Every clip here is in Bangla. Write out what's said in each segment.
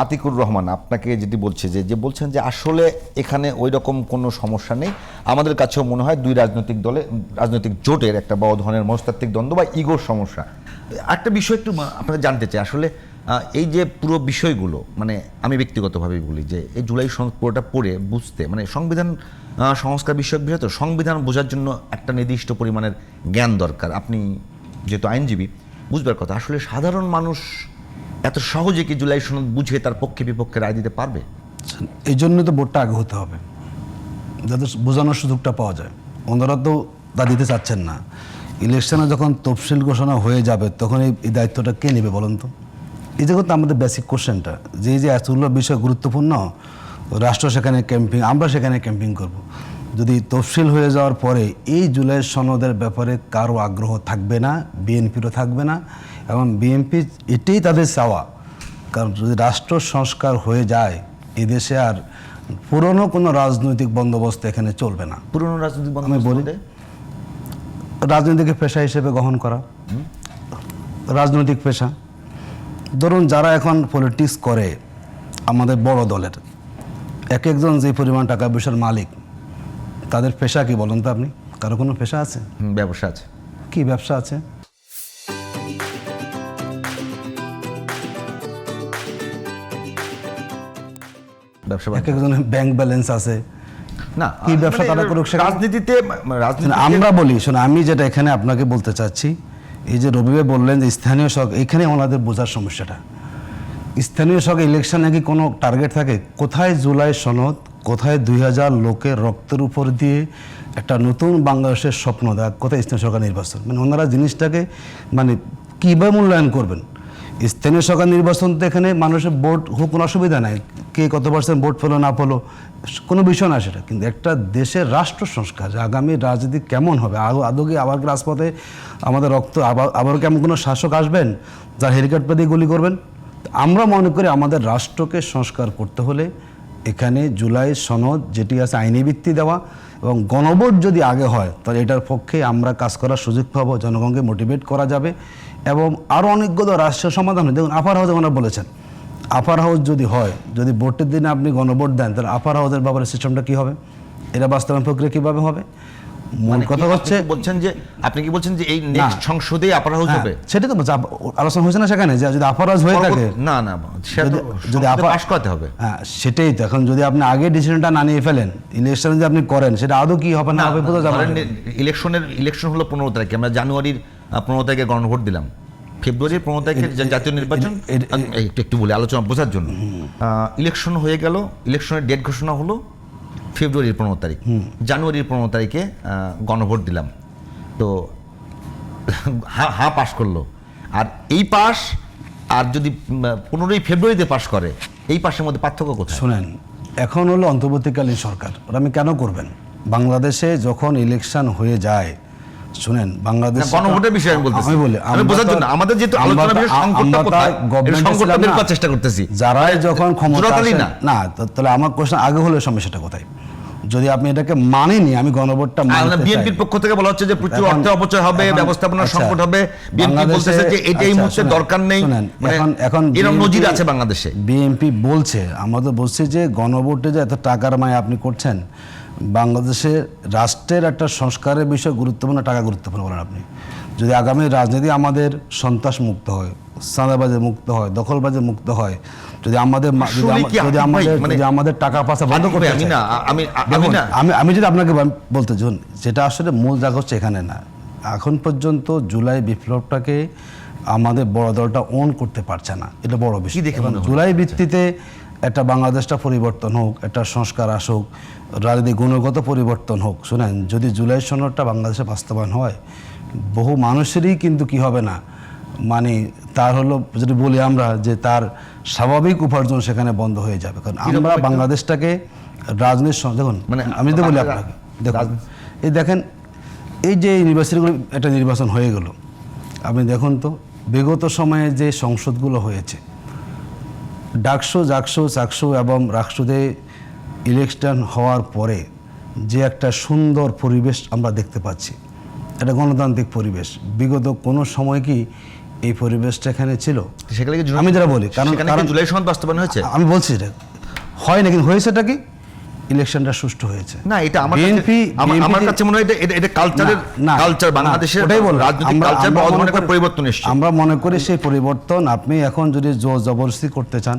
আতিকুর রহমান আপনাকে যেটি বলছে যে বলছেন যে আসলে এখানে ওই রকম কোনো সমস্যা নেই। আমাদের কাছেও মনে হয় দুই রাজনৈতিক জোটের একটা বড় ধরনের মনস্তাত্ত্বিক দ্বন্দ্ব বা ইগোর সমস্যা। একটা বিষয় একটু আপনাকে জানতে চাই, আসলে এই যে পুরো বিষয়গুলো, মানে আমি ব্যক্তিগতভাবে বলি যে এই জুলাই সনদ পুরোটা পড়ে বুঝতে, মানে সংবিধান সংস্কার বিষয়ক বিষয় তো, সংবিধান বোঝার জন্য একটা নির্দিষ্ট পরিমাণের জ্ঞান দরকার। আপনি যেহেতু আইনজীবী, বুঝবার কথা আসলে সাধারণ মানুষ এত সহজে কি জুলাই সনদ বুঝে তার পক্ষে বিপক্ষে রায় দিতে পারবে? এই জন্য তো ভোটটা আগে হতে হবে, যাতে বোঝানোর সুযোগটা পাওয়া যায়। ওনারা তো তা দিতে চাচ্ছেন না। ইলেকশনে যখন তফসিল ঘোষণা হয়ে যাবে তখন এই দায়িত্বটা কে নেবে বলুন তো? এই যে আমাদের বেসিক কোশ্চেনটা, যে এতগুলো বিষয় গুরুত্বপূর্ণ, রাষ্ট্র সেখানে ক্যাম্পিং, আমরা সেখানে ক্যাম্পিং করব। যদি তফসিল হয়ে যাওয়ার পরে এই জুলাই সনদের ব্যাপারে কারো আগ্রহ থাকবে না, বিএনপিরও থাকবে না, এবং বিএনপি এটাই তাদের চাওয়া। কারণ যদি রাষ্ট্র সংস্কার হয়ে যায় এদেশে আর পুরনো কোনো রাজনৈতিক বন্দোবস্ত এখানে চলবে না। পুরনো রাজনৈতিক আমি বলি রাজনৈতিক পেশা হিসেবে গ্রহণ করা, রাজনৈতিক পেশা। ধরুন যারা এখন পলিটিক্স করে আমাদের বড় দলের এক একজন যে পরিমাণ টাকা পয়সার মালিক, তাদের পেশা কি বলুন তো আপনি? কারো কোনো পেশা আছে? ব্যবসা আছে। কি ব্যবসা আছে? ব্যবসা এক একজনের ব্যাংক ব্যালেন্স আছে। না, কি ব্যবসা তারা করুক, রাজনীতিতে আমরা বলি শোনো, আমি যেটা এখানে আপনাকে বলতে চাচ্ছি, এই যে রবি ভাই বললেন যে স্থানীয় সরকার, এখানে ওনাদের বোঝার সমস্যাটা। স্থানীয় সরকার ইলেকশনে কি কোনো টার্গেট থাকে? কোথায় জুলাই সনদ, কোথায় 2000 লোকের রক্তের উপর দিয়ে একটা নতুন বাংলাদেশের স্বপ্ন দেখ, কোথায় স্থানীয় সরকার নির্বাচন? মানে ওনারা জিনিসটাকে মানে কীভাবে মূল্যায়ন করবেন? স্থানীয় সরকার নির্বাচন তো এখানে মানুষের ভোট হোক, কোনো অসুবিধা নাই, কে কত পার্সেন্ট ভোট পেলো না পেলো কোনো বিষয় না সেটা। কিন্তু একটা দেশের রাষ্ট্র সংস্কার, যে আগামী রাজনীতি কেমন হবে, আদৌ কি আবার রাজপথে আমাদের রক্ত আবার কেমন কোনো শাসক আসবেন যার হেলিকপ্টার দিয়ে গুলি করবেন? আমরা মনে করি আমাদের রাষ্ট্রকে সংস্কার করতে হলে এখানে জুলাই সনদ যেটি আছে আইনি ভিত্তি দেওয়া, এবং গণভোট যদি আগে হয় তাহলে এটার পক্ষে আমরা কাজ করার সুযোগ পাবো, জনগণকে মোটিভেট করা যাবে, এবং আরও অনেকগুলো রাষ্ট্রীয় সমাধান হয়। দেখুন আপার হাউস ওনারা বলেছেন, আপার হাউস যদি হয়, যদি ভোটের দিনে আপনি গণভোট দেন, তাহলে আপার হাউসের ব্যাপারে সিস্টেমটা কী হবে, এটা বাস্তবায়ন প্রক্রিয়া কীভাবে হবে? মূল কথা হচ্ছে বলছেন যে আপনি কি বলছেন যে এই নেক্সট সংসদে আপার হাউস হবে? সেটা তো আলোচনা হয়েছে না সেখানে, যে যদি আপার হাউস হয়ে থাকে, না যদি পাস করতে হবে। হ্যাঁ সেটাই তো। এখন যদি আপনি আগে ডিসিশনটা না নিয়ে ফেলেন, ইলেকশন যদি আপনি করেন, সেটা আদৌ কি হবে না হবে বোঝা যাবে না। ইলেকশন হলো 15 তারিখে, আমরা জানুয়ারির 15 তারিখে গণভোট দিলাম, ফেব্রুয়ারির 15 তারিখে জাতীয় নির্বাচন। একটু বলে আলোচনা বোঝার জন্য, ইলেকশন হয়ে গেল, ইলেকশনের ডেট ঘোষণা হলো ফেব্রুয়ারির 15 তারিখ, জানুয়ারির 15 তারিখে গণভোট দিলাম, তো হ্যাঁ পাশ করলো। আর এই পাস আর যদি 15ই ফেব্রুয়ারিতে পাশ করে, এই পাশের মধ্যে পার্থক্য কোথায়? শোনেন, এখন হলো অন্তর্বর্তীকালীন সরকার, ওরা আমি কেন করবেন? বাংলাদেশে যখন ইলেকশন হয়ে যায়, শুনেন বাংলাদেশ গণভোটের বিষয়ে আমি বলতেছি, আমি বোঝার জন্য আমাদের যেহেতু আলোচনা বিষয় সংকটটা কোথায়, সংকটটা বের করার চেষ্টা করতেছি। যারাই যখন ক্ষমতা না, তাহলে আমার কোশ্চেন আগে হলে সমস্যাটা কোথায়? যদি আপনি এটাকে মানেনি, আমি গণভোটটা মানতে চাই। বিএনপির পক্ষ থেকে বলা হচ্ছে যে প্রচুর অর্থ অপচয় হবে, ব্যবস্থাপনার সংকট হবে, বিএনপি বলতেছে যে এই মুহূর্তে দরকার নেই। এখন এরকম নজির আছে বাংলাদেশে। বিএনপি বলছে, আমাদের বলছে যে গণভোটে যে এত টাকার মায় আপনি করছেন, বাংলাদেশে রাষ্ট্রের একটা সংস্কারের বিষয় গুরুত্বপূর্ণ, টাকা গুরুত্বপূর্ণ বলেন আপনি। যদি আগামী রাজনীতি আমাদের সন্ত্রাস মুক্ত হয়, চাঁদাবাজে মুক্ত হয়, দখলবাজে মুক্ত হয়, যদি আমাদের টাকা পয়সা বন্ধ করতে, আমি যদি আপনাকে বলতে চান, যেটা আসলে মূল জায়গা হচ্ছে এখানে না। এখন পর্যন্ত জুলাই বিপ্লবটাকে আমাদের বড় দলটা ওন করতে পারছে না, এটা বড় বিষয়। জুলাই ভিত্তিতে একটা বাংলাদেশটা পরিবর্তন হোক, একটা সংস্কার আসুক, রাজনৈতিক গুণগত পরিবর্তন হোক। শুনেন, যদি জুলাই সনদটা বাংলাদেশে বাস্তবায়ন হয়, বহু মানুষেরই কিন্তু কি হবে না, মানে তার হলো যদি বলি আমরা যে তার স্বাভাবিক উপার্জন সেখানে বন্ধ হয়ে যাবে। কারণ আমরা বাংলাদেশটাকে রাজনীতির, দেখুন মানে আমি যদি বলি আপনাকে, দেখুন এই দেখেন, এই যে ইউনিভার্সিটিগুলো একটা নির্বাচন হয়ে গেল, আপনি দেখুন তো বিগত সময়ে যে সংসদগুলো হয়েছে, ডাকসু, জাকসু, চাকসু এবং রাকসুতে ইলেকশন হওয়ার পরে যে একটা সুন্দর পরিবেশ আমরা দেখতে পাচ্ছি, এটা গণতান্ত্রিক পরিবেশ। বিগত কোনো সময় কি এই পরিবেশটা এখানে ছিল। সেখানে কি আমি যেটা বলি, সেখানে কি জুলাই সনদ বাস্তবায়ন হয়েছে? আমি বলছি এটা হয় না, কিন্তু হয়েছেটা কি, ইলেকশনটা সুষ্ঠু হয়েছে। না, এটা আমার বিএনপি আমার কাছে মনে হয় এটা কালচার, বাংলাদেশের ওটাই বল, রাজনৈতিক কালচার বা ধরনের একটা পরিবর্তন এসেছে। আমরা মনে করি সেই পরিবর্তন আপনি এখন যদি জোর জবরদস্তি করতে চান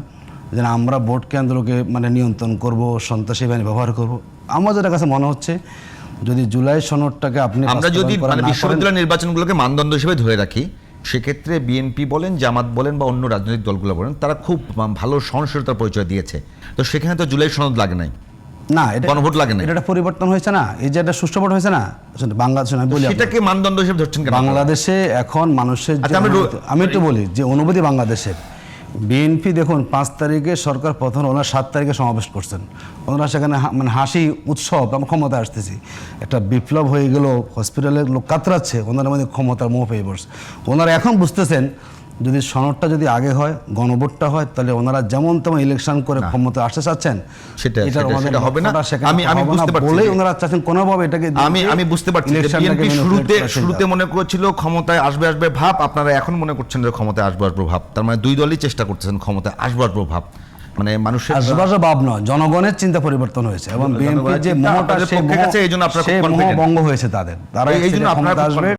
যে না, আমরা ভোট কেন্দ্রকে মানে নিয়ন্ত্রণ করব, সন্ত্রাসী বাহিনী ব্যবহার করব, আমাদের কাছে মনে হচ্ছে যদি জুলাই সনদটাকে আপনি আমরা যদি মানে বিশ্ববিদ্যালয় নির্বাচনগুলোকে মানদণ্ড হিসেবে ধরে রাখি, সেক্ষেত্রে বিএনপি বলেন, জামাত বলেন বা অন্য রাজনৈতিক দলগুলো বলেন, তারা খুব ভালো সহনশীলতার পরিচয় দিয়েছে। তো সেখানে তো জুলাই সনদ লাগে নাই, না, এটা গণভোট লাগে না, এটা একটা পরিবর্তন হয়েছে না, এই যে একটা সুষ্ঠু ভোট হয়েছে না বাংলাদেশে। আমি বলি সেটাকে মানদণ্ড হিসেবে ধরছেন কেন? বাংলাদেশে এখন মানুষের আচ্ছা, আমি একটু বলি যে অনুভূতি বাংলাদেশের, বিএনপি দেখুন 5 তারিখে সরকার প্রথম, ওনারা 7 তারিখে সমাবেশ করছেন, ওনারা সেখানে মানে হাসি উৎসব, আমরা ক্ষমতায় আসতেছি, একটা বিপ্লব হয়ে গেল, হসপিটালের লোক কাতরাচ্ছে, ওনার মধ্যে ক্ষমতার মোহ পেয়ে পড়ছে। ওনারা এখন বুঝতেছেন যদি সনদটা যদি আগে হয়, গণভোটটা হয়, তাহলে ওনারা যেমন তেমন ইলেকশন করে ক্ষমতা আসতে চাচ্ছেন, সেটা হবে না। আমি বুঝতে পারছি বলেই ওনারা চাচ্ছেন কোনোভাবে এটাকে, আমি বুঝতে পারছি বিএনপি শুরুতে মনে করেছিল ক্ষমতায় আসবে ভাব, আপনারা এখন মনে করছেন যে ক্ষমতায় আসবে ভাব। তার মানে দুই দলই চেষ্টা করতেছেন ক্ষমতায় আসবে ভাব, মানে মানুষের ভাব নয়, জনগণের চিন্তা পরিবর্তন হয়েছে এবং বিএনপির যে মোহটা, সেই মোহ ভঙ্গ হয়েছে তাদের, তারা এই জন্য আপনারা আসবে।